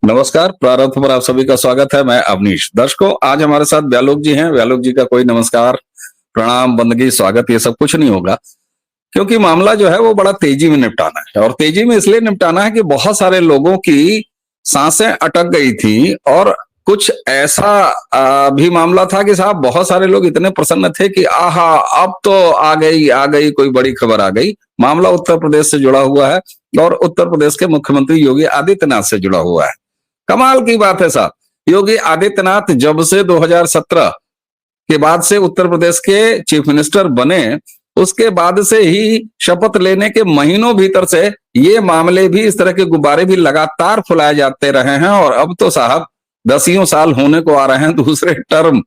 नमस्कार। प्रारंभ पर आप सभी का स्वागत है। मैं अवनीश। दर्शकों, आज हमारे साथ व्यालोक जी हैं। व्यालोक जी का कोई नमस्कार, प्रणाम, बंदगी, स्वागत ये सब कुछ नहीं होगा, क्योंकि मामला जो है वो बड़ा तेजी में निपटाना है। और तेजी में इसलिए निपटाना है कि बहुत सारे लोगों की सांसें अटक गई थी और कुछ ऐसा भी मामला था कि साहब बहुत सारे लोग इतने प्रसन्न थे कि आहा, अब तो आ गई कोई बड़ी खबर आ गई। मामला उत्तर प्रदेश से जुड़ा हुआ है और उत्तर प्रदेश के मुख्यमंत्री योगी आदित्यनाथ से जुड़ा हुआ है। कमाल की बात है साहब, योगी आदित्यनाथ जब से 2017 के बाद से उत्तर प्रदेश के चीफ मिनिस्टर बने, उसके बाद से ही शपथ लेने के महीनों भीतर से ये मामले भी, इस तरह के गुब्बारे भी लगातार फुलाए जाते रहे हैं। और अब तो साहब 10 साल होने को आ रहे हैं। दूसरे टर्म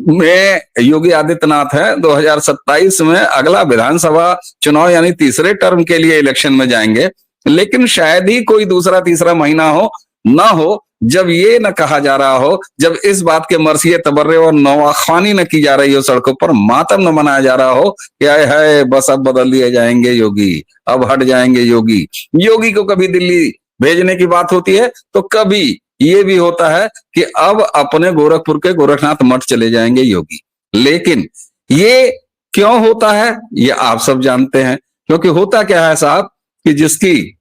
में योगी आदित्यनाथ है, 2027 में अगला विधानसभा चुनाव यानी तीसरे टर्म के लिए इलेक्शन में जाएंगे। लेकिन शायद ही कोई दूसरा तीसरा महीना ना हो जब ये न कहा जा रहा हो, जब इस बात के मरसिए तबर्रे और नवाख्वानी न की जा रही हो, सड़कों पर मातम न मनाया जा रहा हो कि आए है बस अब बदल दिए जाएंगे योगी, अब हट जाएंगे योगी। योगी को कभी दिल्ली भेजने की बात होती है तो कभी ये भी होता है कि अब अपने गोरखपुर के गोरखनाथ मठ चले जाएंगे योगी। लेकिन ये क्यों होता है ये आप सब जानते हैं। क्योंकि होता क्या है साहब कि जिसकी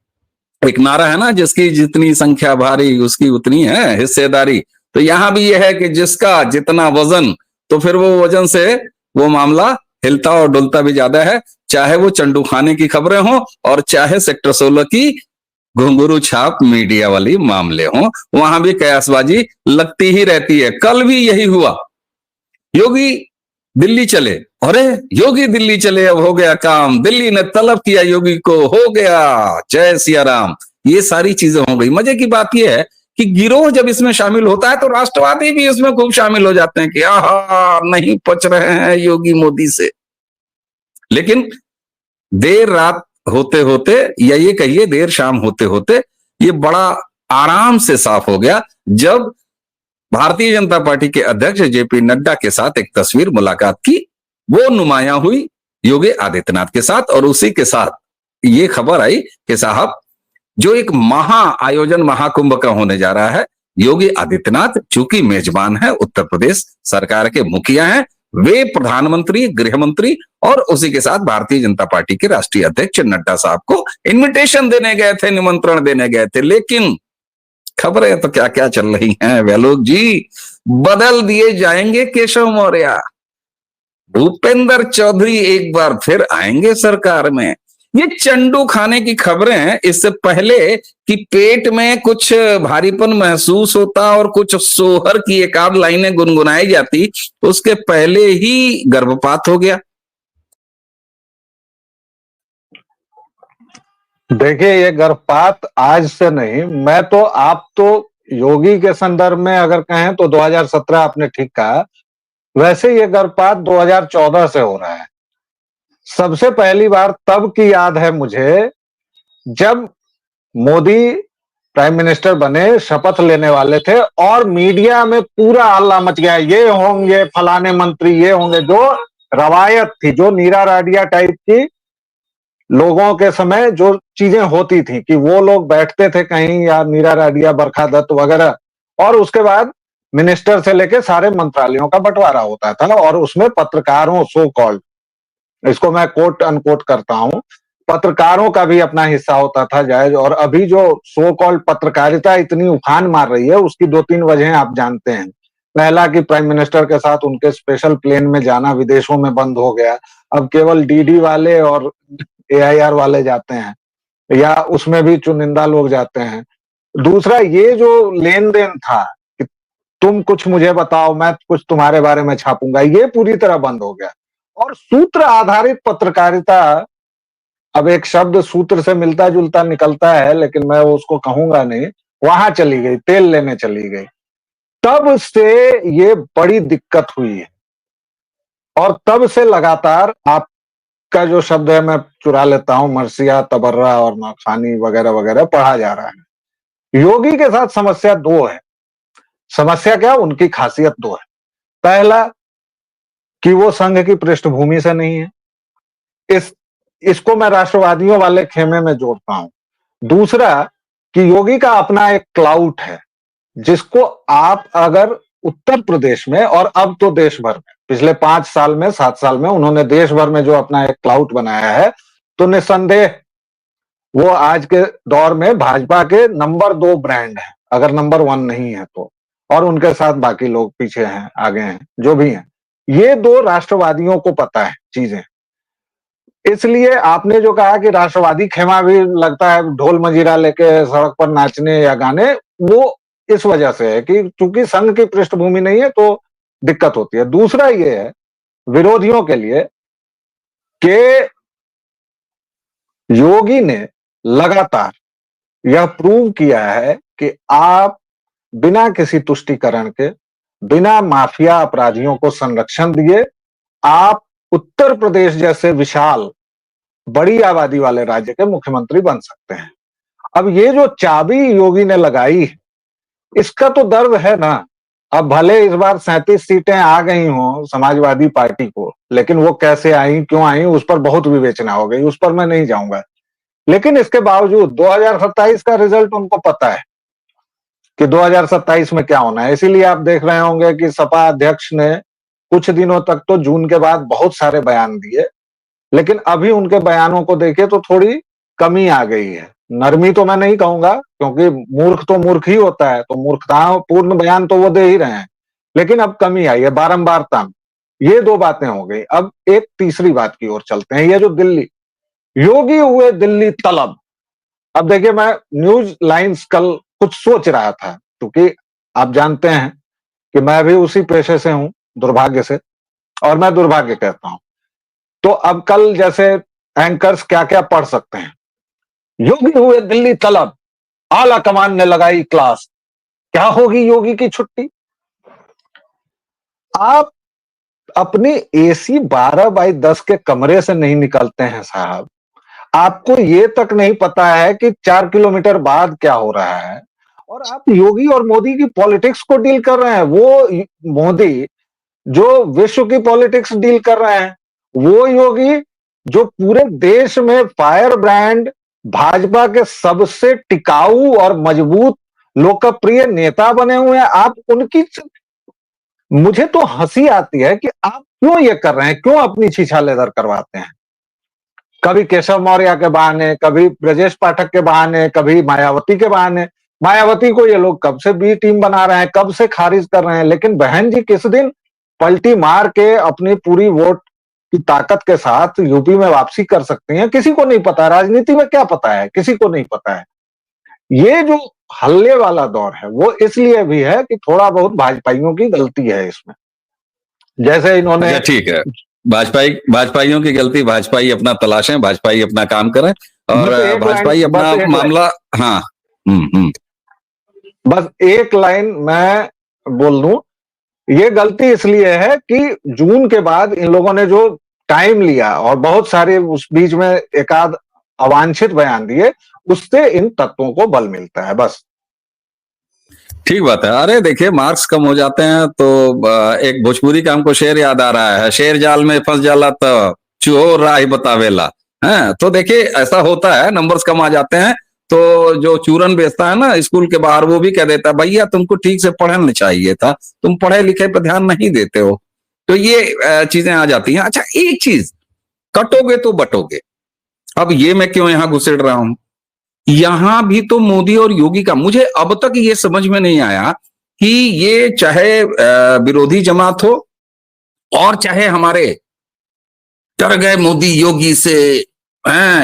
एक नारा है ना, जिसकी जितनी संख्या भारी उसकी उतनी है हिस्सेदारी। तो यहां भी यह है कि जिसका जितना वजन, तो फिर वो वजन से वो मामला हिलता और डुलता भी ज्यादा है। चाहे वो चंडू खाने की खबरें हो और चाहे सेक्टर 16 की घुंघरू छाप मीडिया वाली मामले हो, वहां भी कयासबाजी लगती ही रहती है। कल भी यही हुआ, योगी दिल्ली चले। अरे योगी दिल्ली चले, अब हो गया काम, दिल्ली ने तलब किया योगी को, हो गया, जय सिया राम। ये सारी चीजें हो गई। मजे की बात यह है कि गिरोह जब इसमें शामिल होता है तो राष्ट्रवादी भी इसमें खूब शामिल हो जाते हैं कि आहा, नहीं पच रहे हैं योगी मोदी से। लेकिन देर रात होते होते, या ये कहिए देर शाम होते होते, ये बड़ा आराम से साफ हो गया जब भारतीय जनता पार्टी के अध्यक्ष जेपी नड्डा के साथ एक तस्वीर मुलाकात की। वो नुमाया हुई योगी आदित्यनाथ के साथ, और उसी के साथ ये खबर आई कि साहब जो एक महा आयोजन महाकुंभ का होने जा रहा है, योगी आदित्यनाथ चूंकि मेजबान है, उत्तर प्रदेश सरकार के मुखिया हैं, वे प्रधानमंत्री, गृह मंत्री और उसी के साथ भारतीय जनता पार्टी के राष्ट्रीय अध्यक्ष नड्डा साहब को इनविटेशन देने गए थे, निमंत्रण देने गए थे। लेकिन खबरें तो क्या क्या चल रही हैं व्यालोक जी, बदल दिए जाएंगे केशव मौर्य, भूपेंद्र चौधरी एक बार फिर आएंगे सरकार में। ये चंडू खाने की खबरें हैं। इससे पहले कि पेट में कुछ भारीपन महसूस होता और कुछ सोहर की एक आध लाइनें गुनगुनाई जाती, उसके पहले ही गर्भपात हो गया। देखिए, ये गर्भपात आज से नहीं, मैं तो आप तो योगी के संदर्भ में अगर कहें तो 2017 आपने ठीक कहा, वैसे ये गर्भपात 2014 से हो रहा है। सबसे पहली बार तब की याद है मुझे जब मोदी प्राइम मिनिस्टर बने, शपथ लेने वाले थे और मीडिया में पूरा हल्ला मच गया, ये होंगे फलाने मंत्री, ये होंगे। जो रवायत थी, जो नीरा राडिया टाइप की लोगों के समय जो चीजें होती थी कि वो लोग बैठते थे कहीं, या नीरा राडिया, बरखा दत्त वगैरह, और उसके बाद मिनिस्टर से लेके सारे मंत्रालयों का बंटवारा होता था और उसमें पत्रकारों, सो कॉल्ड, इसको मैं कोट अनकोट करता हूं, पत्रकारों का भी अपना हिस्सा होता था जायज। और अभी जो सो कॉल्ड पत्रकारिता इतनी उफान मार रही है, उसकी 2-3 वजह आप जानते हैं। पहला कि प्राइम मिनिस्टर के साथ उनके स्पेशल प्लेन में जाना विदेशों में बंद हो गया, अब केवल डीडी वाले और एआईआर वाले जाते हैं, या उसमें भी चुनिंदा लोग जाते हैं। दूसरा, ये जो लेन देन था कि तुम कुछ मुझे बताओ, मैं कुछ तुम्हारे बारे में छापूंगा, ये पूरी तरह बंद हो गया। और सूत्र आधारित पत्रकारिता, अब एक शब्द सूत्र से मिलता जुलता निकलता है लेकिन मैं उसको कहूंगा नहीं, वहां चली गई, तेल लेने चली गई। तब से ये बड़ी दिक्कत हुई है और तब से लगातार आपका जो शब्द है मैं चुरा लेता हूं, मरसिया, तबर्रा और नौखानी वगैरह वगैरह पढ़ा जा रहा है। योगी के साथ समस्या दो है। समस्या क्या? उनकी खासियत दो है। पहला कि वो संघ की पृष्ठभूमि से नहीं है, इसको मैं राष्ट्रवादियों वाले खेमे में जोड़ता हूं। दूसरा कि योगी का अपना एक क्लाउट है, जिसको आप अगर उत्तर प्रदेश में और अब तो देश भर में, पिछले 5 साल में 7 साल में उन्होंने देश भर में जो अपना एक क्लाउट बनाया है, तो निस्संदेह वो आज के दौर में भाजपा के नंबर 2 ब्रांड है, अगर नंबर 1 नहीं है तो। और उनके साथ बाकी लोग पीछे हैं, आगे हैं, जो भी हैं। ये 2 राष्ट्रवादियों को पता है चीजें। इसलिए आपने जो कहा कि राष्ट्रवादी खेमा भी लगता है ढोल मंजीरा लेके सड़क पर नाचने या गाने, वो इस वजह से है कि चूंकि संघ की पृष्ठभूमि नहीं है तो दिक्कत होती है। दूसरा ये है विरोधियों के लिए कि योगी ने लगातार यह प्रूव किया है कि आप बिना किसी तुष्टीकरण के, बिना माफिया अपराधियों को संरक्षण दिए, आप उत्तर प्रदेश जैसे विशाल बड़ी आबादी वाले राज्य के मुख्यमंत्री बन सकते हैं। अब ये जो चाबी योगी ने लगाई है, इसका तो दर्द है ना। अब भले इस बार 37 सीटें आ गई हों समाजवादी पार्टी को, लेकिन वो कैसे आई, क्यों आई, उस पर बहुत विवेचना हो गई, उस पर मैं नहीं जाऊंगा। लेकिन इसके बावजूद 2027 का रिजल्ट उनको पता है कि 2027 में क्या होना है। इसीलिए आप देख रहे होंगे कि सपा अध्यक्ष ने कुछ दिनों तक तो जून के बाद बहुत सारे बयान दिए, लेकिन अभी उनके बयानों को देखे तो थोड़ी कमी आ गई है। नरमी तो मैं नहीं कहूंगा, क्योंकि मूर्ख तो मूर्ख ही होता है, तो मूर्खतापूर्ण बयान तो वो दे ही रहे हैं, लेकिन अब कमी आई है, बारंबारता। ये 2 बातें हो गई। अब एक तीसरी बात की ओर चलते हैं। ये जो दिल्ली, योगी हुए दिल्ली तलब। अब देखिए, मैं न्यूज लाइन्स कल कुछ सोच रहा था, क्योंकि आप जानते हैं कि मैं भी उसी पेशे से हूं, दुर्भाग्य से, और मैं दुर्भाग्य कहता हूं। तो अब कल जैसे एंकर्स क्या क्या पढ़ सकते हैं, योगी हुए दिल्ली तलब, आला कमान ने लगाई क्लास, क्या होगी योगी की छुट्टी। आप अपने एसी 12x10 के कमरे से नहीं निकलते हैं साहब। आपको ये तक नहीं पता है कि 4 किलोमीटर बाद क्या हो रहा है, और आप योगी और मोदी की पॉलिटिक्स को डील कर रहे हैं। वो मोदी जो विश्व की पॉलिटिक्स डील कर रहे हैं, वो योगी जो पूरे देश में फायर ब्रांड भाजपा के सबसे टिकाऊ और मजबूत लोकप्रिय नेता बने हुए हैं। आप उनकी, मुझे तो हंसी आती है कि आप क्यों ये कर रहे हैं, क्यों अपनी छीछालेदर करवाते हैं। कभी केशव मौर्य के बहाने, कभी ब्रजेश पाठक के बहाने, कभी मायावती के बहाने। मायावती को ये लोग कब से बी टीम बना रहे हैं, कब से खारिज कर रहे हैं, लेकिन बहन जी किस दिन पलटी मार के अपनी पूरी वोट की ताकत के साथ यूपी में वापसी कर सकती हैं, किसी को नहीं पता। राजनीति में क्या पता है, किसी को नहीं पता है। ये जो हल्ले वाला दौर है वो इसलिए भी है कि थोड़ा बहुत भाजपाइयों की गलती है इसमें। जैसे इन्होंने, अच्छा ठीक है, भाजपाइयों की गलती भाजपाई अपना तलाशें, भाजपाई अपना काम करें, और भाजपाई अपना मामला। हाँ, बस एक लाइन मैं बोल दूं, ये गलती इसलिए है कि जून के बाद इन लोगों ने जो टाइम लिया और बहुत सारे उस बीच में एकाध अवांछित बयान दिए, उससे इन तत्वों को बल मिलता है। बस ठीक बात है। अरे देखिए, मार्क्स कम हो जाते हैं तो एक भोजपुरी का हमको शेर याद आ रहा है, शेर जाल में फंस जाला तो चूहो राह बतावेला। है तो देखिए, ऐसा होता है, नंबर्स कम आ जाते हैं तो जो चूरन बेचता है ना स्कूल के बाहर, वो भी कह देता है भैया तुमको ठीक से पढ़ना चाहिए था, तुम पढ़े लिखे पर ध्यान नहीं देते हो। तो ये चीजें आ जाती हैं। अच्छा, एक चीज, कटोगे तो बटोगे। अब ये मैं क्यों यहाँ घुसेड़ रहा हूं, यहां भी तो मोदी और योगी का, मुझे अब तक ये समझ में नहीं आया कि ये चाहे विरोधी जमात हो और चाहे हमारे डर गए मोदी योगी से,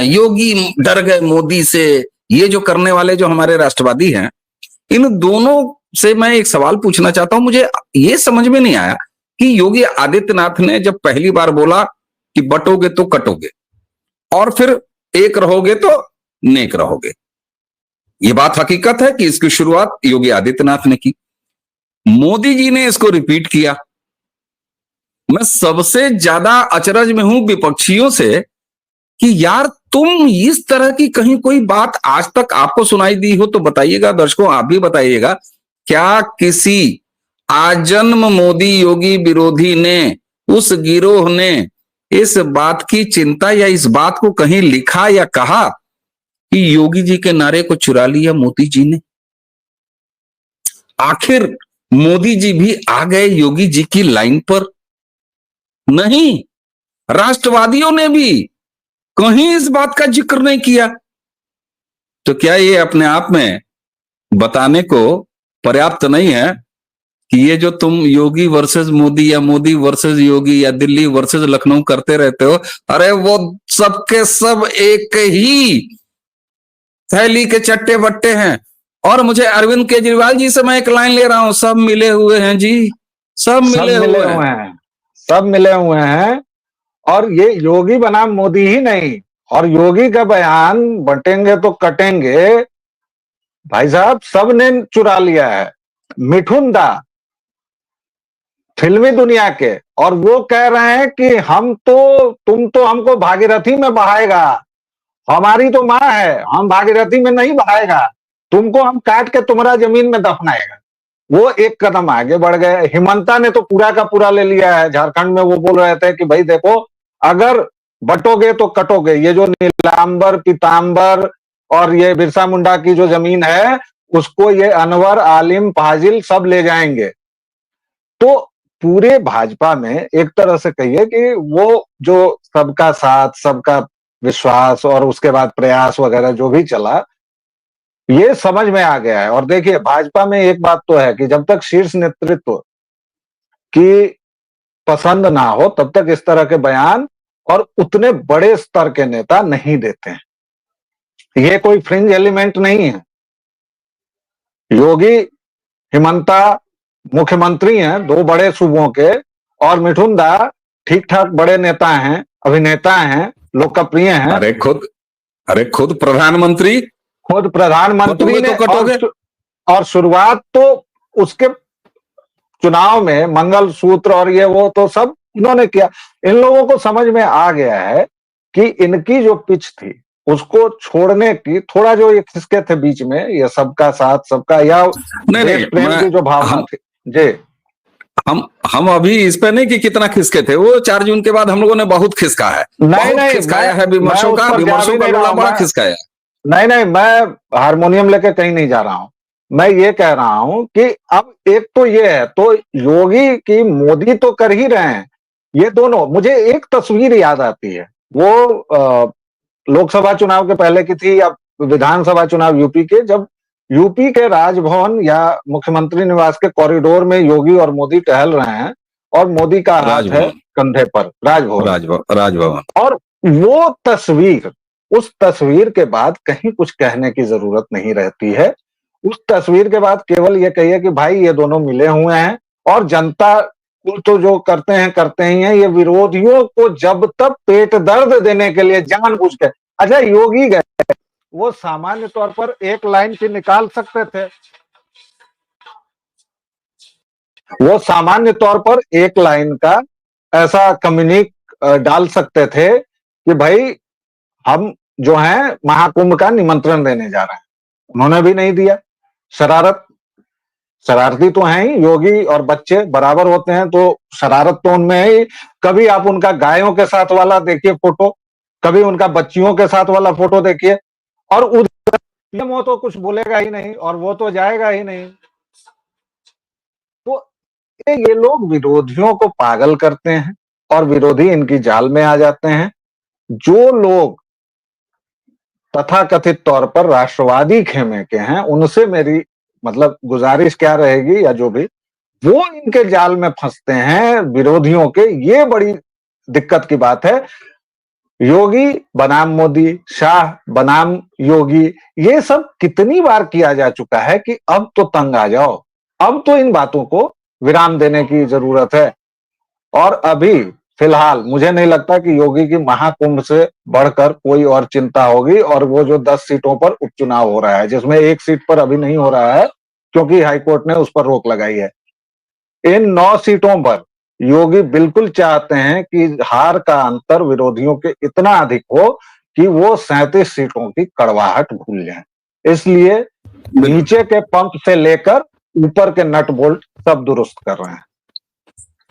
योगी डर गए मोदी से, ये जो करने वाले जो हमारे राष्ट्रवादी हैं, इन दोनों से मैं एक सवाल पूछना चाहता हूं। मुझे ये समझ में नहीं आया कि योगी आदित्यनाथ ने जब पहली बार बोला कि बटोगे तो कटोगे और फिर एक रहोगे तो नेक रहोगे, ये बात हकीकत है कि इसकी शुरुआत योगी आदित्यनाथ ने की, मोदी जी ने इसको रिपीट किया। मैं सबसे ज्यादा अचरज में हूं विपक्षियों से कि यार तुम इस तरह की कहीं कोई बात आज तक आपको सुनाई दी हो तो बताइएगा, दर्शकों आप भी बताइएगा, क्या किसी आजन्म मोदी योगी विरोधी ने, उस गिरोह ने इस बात की चिंता या इस बात को कहीं लिखा या कहा कि योगी जी के नारे को चुरा लिया मोदी जी ने। आखिर मोदी जी भी आ गए योगी जी की लाइन पर? नहीं, राष्ट्रवादियों ने भी कहीं इस बात का जिक्र नहीं किया। तो क्या ये अपने आप में बताने को पर्याप्त नहीं है कि ये जो तुम योगी वर्सेस मोदी या मोदी वर्सेस योगी या दिल्ली वर्सेस लखनऊ करते रहते हो, अरे वो सबके सब एक ही थैली के चट्टे बट्टे हैं। और मुझे अरविंद केजरीवाल जी से मैं एक लाइन ले रहा हूं, सब मिले हुए हैं जी, सब मिले हुए हैं। सब मिले हुए हैं। और ये योगी बनाम मोदी ही नहीं, और योगी का बयान बटेंगे तो कटेंगे, भाई साहब सबने चुरा लिया है। मिठुन दा फिल्मी दुनिया के, और वो कह रहे हैं कि तुम तो हमको भागीरथी में बहाएगा, हमारी तो माँ है, हम भागीरथी में नहीं बहाएगा, तुमको हम काट के तुम्हारा जमीन में दफनाएगा। वो एक कदम आगे बढ़ गए। हिमंता ने तो पूरा का पूरा ले लिया है। झारखंड में वो बोल रहे थे कि भाई देखो, अगर बटोगे तो कटोगे, ये जो नीलांबर पीतांबर और ये बिरसा मुंडा की जो जमीन है उसको ये अनवर आलिम फाजिल सब ले जाएंगे। तो पूरे भाजपा में एक तरह से कहिए कि वो जो सबका साथ, सबका विश्वास और उसके बाद प्रयास वगैरह जो भी चला, ये समझ में आ गया है। और देखिए, भाजपा में एक बात तो है कि जब तक शीर्ष नेतृत्व की पसंद ना हो तब तक इस तरह के बयान और उतने बड़े स्तर के नेता नहीं देते हैं। ये कोई फ्रिंज एलिमेंट नहीं है। योगी, हिमंता मुख्यमंत्री हैं दो बड़े सूबों के, और मिठुन दा ठीक ठाक बड़े नेता हैं, अभिनेता हैं, लोकप्रिय हैं। अरे खुद प्रधानमंत्री, खुद प्रधानमंत्री ने, और शुरुआत तो उसके चुनाव में मंगलसूत्र और ये वो तो सब इन्होंने किया। इन लोगों को समझ में आ गया है कि इनकी जो पिच थी उसको छोड़ने की, थोड़ा जो ये खिसके थे बीच में, ये सबका साथ, सबका या देश प्रेम की जो भावना थी जी। हम अभी इस पे नहीं कि कितना खिसके थे, वो 4 जून के बाद हम लोगों ने बहुत खिसका है, नहीं खिसकाया है, विमर्शों का बड़ा खिसकाया। नहीं, मैं हारमोनियम लेके कहीं नहीं जा रहा हूं। मैं ये कह रहा हूं कि अब एक तो ये है, तो योगी की मोदी तो कर ही रहे हैं, ये दोनों। मुझे एक तस्वीर याद आती है, वो लोकसभा चुनाव के पहले की थी या विधानसभा चुनाव यूपी के, जब यूपी के राजभवन या मुख्यमंत्री निवास के कॉरिडोर में योगी और मोदी टहल रहे हैं और मोदी का हाथ है कंधे पर, राजभवन। और वो तस्वीर, उस तस्वीर के बाद कहीं कुछ कहने की जरूरत नहीं रहती है। उस तस्वीर के बाद केवल ये कहिए कि भाई ये दोनों मिले हुए हैं, और जनता तो जो करते ही हैं, ये विरोधियों को जब तक पेट दर्द देने के लिए जानबूझ के। अच्छा, योगी गए, वो सामान्य तौर पर एक लाइन की निकाल सकते थे, वो सामान्य तौर पर एक लाइन का ऐसा कम्युनिक डाल सकते थे कि भाई हम जो है महाकुंभ का निमंत्रण देने जा रहे हैं। उन्होंने भी नहीं दिया। शरारती तो हैं ही, योगी और बच्चे बराबर होते हैं, तो शरारत तो उनमें है ही। कभी आप उनका गायों के साथ वाला देखिए फोटो, कभी उनका बच्चियों के साथ वाला फोटो देखिए, और उधर वो तो कुछ बोलेगा ही नहीं और वो तो जाएगा ही नहीं। तो ये लोग विरोधियों को पागल करते हैं और विरोधी इनकी जाल में आ जाते हैं। जो लोग तथाकथित तौर पर राष्ट्रवादी खेमे के हैं, उनसे मेरी मतलब गुजारिश क्या रहेगी, या जो भी, वो इनके जाल में फंसते हैं विरोधियों के। ये बड़ी दिक्कत की बात है। योगी बनाम मोदी, शाह बनाम योगी, ये सब कितनी बार किया जा चुका है कि अब तो तंग आ जाओ। अब तो इन बातों को विराम देने की जरूरत है। और अभी फिलहाल मुझे नहीं लगता कि योगी की महाकुंभ से बढ़कर कोई और चिंता होगी। और वो जो 10 सीटों पर उपचुनाव हो रहा है, जिसमें एक सीट पर अभी नहीं हो रहा है क्योंकि हाईकोर्ट ने उस पर रोक लगाई है, इन 9 सीटों पर योगी बिल्कुल चाहते हैं कि हार का अंतर विरोधियों के इतना अधिक हो कि वो 37 सीटों की कड़वाहट भूल जाएं। इसलिए नीचे के पंप से लेकर ऊपर के नट बोल्ट सब दुरुस्त कर रहे हैं।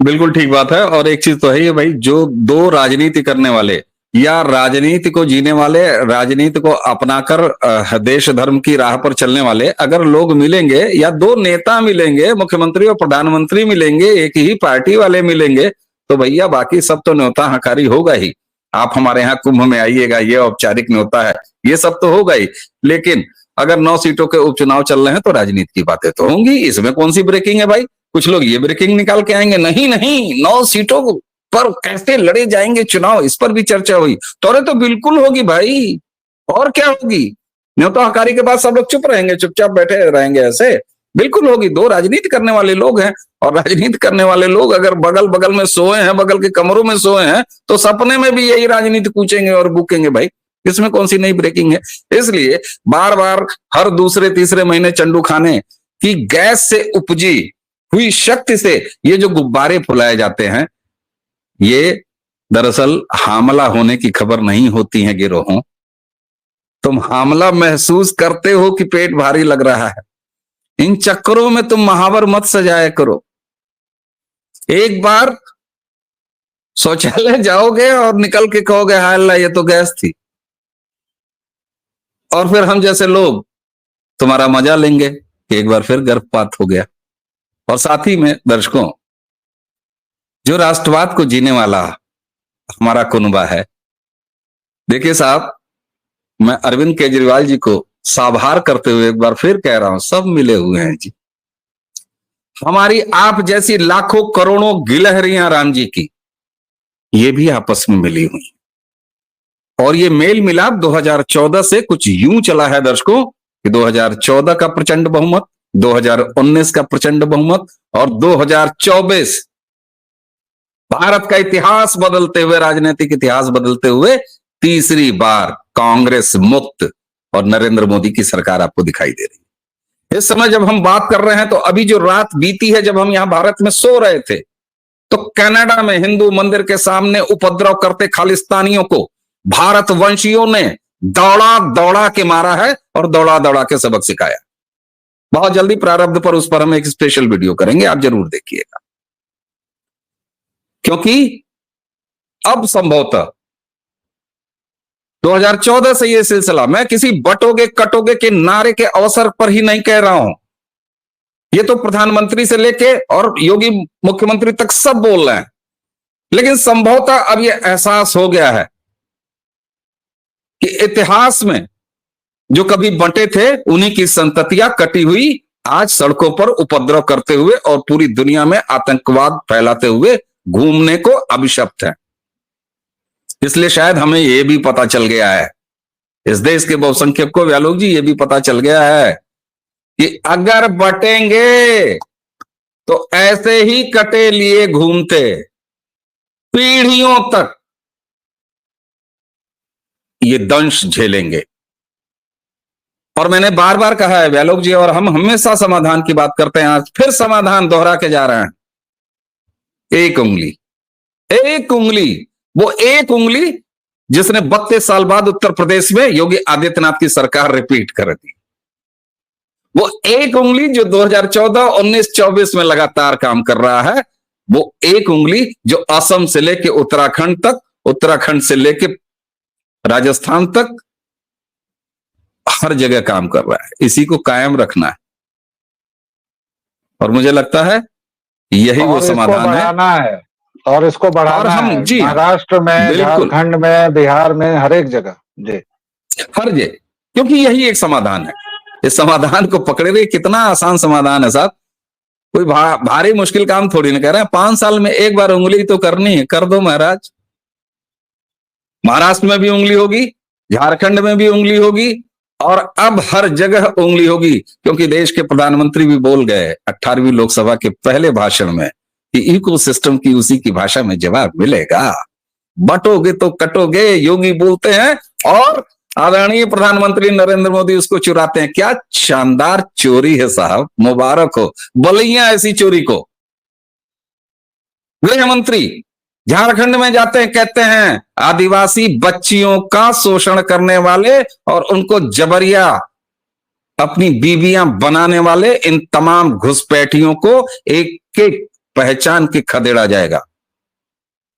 बिल्कुल ठीक बात है। और एक चीज तो है ये भाई, जो दो राजनीति करने वाले या राजनीति को जीने वाले, राजनीति को अपनाकर देश धर्म की राह पर चलने वाले अगर लोग मिलेंगे, या दो नेता मिलेंगे, मुख्यमंत्री और प्रधानमंत्री मिलेंगे, एक ही पार्टी वाले मिलेंगे, तो भैया बाकी सब तो न्योता हकारी होगा ही। आप हमारे यहाँ कुंभ में आइएगा, ये औपचारिक न्योता है, ये सब तो होगा ही। लेकिन अगर 9 सीटों के उपचुनाव चल रहे हैं तो राजनीति की बातें तो होंगी। इसमें कौन सी ब्रेकिंग है भाई? कुछ लोग ये ब्रेकिंग निकाल के आएंगे, नहीं नहीं 9 सीटों पर कैसे लड़े जाएंगे चुनाव, इस पर भी चर्चा हुई। तो अरे तो बिल्कुल होगी भाई, और क्या होगी? न्योता हकारी के बाद सब लोग चुप रहेंगे, चुपचाप बैठे रहेंगे? ऐसे बिल्कुल होगी। दो राजनीति करने वाले लोग हैं, और राजनीति करने वाले लोग अगर बगल बगल में सोए हैं, बगल के कमरों में सोए हैं, तो सपने में भी यही राजनीति पूछेंगे और बूकेंगे भाई। इसमें कौन सी नई ब्रेकिंग है? इसलिए बार बार हर दूसरे तीसरे महीने चंडू खाने की गैस से उपजी हुई शक्ति से ये जो गुब्बारे फुलाए जाते हैं, ये दरअसल हामला होने की खबर नहीं होती है गिरोहों। तुम हामला महसूस करते हो कि पेट भारी लग रहा है, इन चक्करों में तुम महावर मत सजाया करो। एक बार शौचालय जाओगे और निकल के कहोगे हाय अल्लाह ये तो गैस थी, और फिर हम जैसे लोग तुम्हारा मजा लेंगे कि एक बार फिर गर्भपात हो गया। और साथ ही में दर्शकों, जो राष्ट्रवाद को जीने वाला हमारा कुनबा है, देखिए साहब, मैं अरविंद केजरीवाल जी को साभार करते हुए एक बार फिर कह रहा हूं, सब मिले हुए हैं जी। हमारी आप जैसी लाखों करोड़ों गिलहरियां राम जी की, ये भी आपस में मिली हुई, और ये मेल मिलाप 2014 से कुछ यूं चला है दर्शकों कि 2014 का प्रचंड बहुमत, 2019 का प्रचंड बहुमत, और 2024 भारत का इतिहास बदलते हुए, राजनीतिक इतिहास बदलते हुए तीसरी बार कांग्रेस मुक्त और नरेंद्र मोदी की सरकार आपको दिखाई दे रही है। इस समय जब हम बात कर रहे हैं, तो अभी जो रात बीती है, जब हम यहां भारत में सो रहे थे, तो कनाडा में हिंदू मंदिर के सामने उपद्रव करते खालिस्तानियों को भारतवंशियों ने दौड़ा दौड़ा के मारा है और दौड़ा दौड़ा के सबक सिखाया। बहुत जल्दी प्रारब्ध पर उस पर हम एक स्पेशल वीडियो करेंगे, आप जरूर देखिएगा। क्योंकि अब संभवतः 2014 से यह सिलसिला, मैं किसी बटोगे कटोगे के नारे के अवसर पर ही नहीं कह रहा हूं, ये तो प्रधानमंत्री से लेके और योगी मुख्यमंत्री तक सब बोल रहे हैं। लेकिन संभवतः अब यह एहसास हो गया है कि इतिहास में जो कभी बंटे थे, उन्हीं की संततियां कटी हुई आज सड़कों पर उपद्रव करते हुए और पूरी दुनिया में आतंकवाद फैलाते हुए घूमने को अभिशप्त है। इसलिए शायद हमें यह भी पता चल गया है, इस देश के बहुसंख्यक को, व्यालोक जी, यह भी पता चल गया है कि अगर बटेंगे तो ऐसे ही कटे लिए घूमते पीढ़ियों तक ये दंश झेलेंगे। और मैंने बार बार कहा है व्यालोक जी, और हम हमेशा समाधान की बात करते हैं, आज फिर समाधान दोहरा के जा रहे हैं। एक उंगली, एक उंगली, वो एक उंगली जिसने 32 साल बाद उत्तर प्रदेश में योगी आदित्यनाथ की सरकार रिपीट कर दी, वो एक उंगली जो 2014, 19, 24 में लगातार काम कर रहा है, वो एक उंगली जो असम से लेके उत्तराखंड तक, उत्तराखंड से लेके राजस्थान तक हर जगह काम कर रहा है। इसी को कायम रखना है, और मुझे लगता है यही वो समाधान है। और इसको बढ़ाना है, जी महाराष्ट्र में, झारखंड में, बिहार में, हर एक जगह जी, हर जगह, क्योंकि यही एक समाधान है। इस समाधान को पकड़े हुए, कितना आसान समाधान है साहब, कोई भारी मुश्किल काम थोड़ी ना कह रहे हैं। 5 साल में एक बार उंगली तो करनी है, कर दो महाराज। महाराष्ट्र में भी उंगली होगी, झारखंड में भी उंगली होगी, और अब हर जगह उंगली होगी, क्योंकि देश के प्रधानमंत्री भी बोल गए 18वीं लोकसभा के पहले भाषण में कि इकोसिस्टम की उसी की भाषा में जवाब मिलेगा। बटोगे तो कटोगे, योगी बोलते हैं, और आदरणीय प्रधानमंत्री नरेंद्र मोदी उसको चुराते हैं। क्या शानदार चोरी है साहब, मुबारक हो, बलैया ऐसी चोरी को। गृह मंत्री झारखंड में जाते हैं, कहते हैं आदिवासी बच्चियों का शोषण करने वाले और उनको जबरिया अपनी बीवियां बनाने वाले इन तमाम घुसपैठियों को एक एक पहचान के खदेड़ा जाएगा।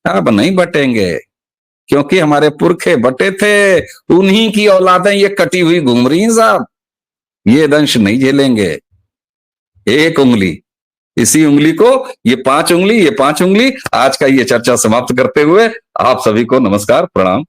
अब नहीं बटेंगे, क्योंकि हमारे पुरखे बटे थे, उन्हीं की औलादें ये कटी हुई घूम रही हैं साहब। ये दंश नहीं झेलेंगे। एक उंगली, इसी उंगली को, ये 5 उंगली, ये 5 उंगली। आज का ये चर्चा समाप्त करते हुए आप सभी को नमस्कार, प्रणाम।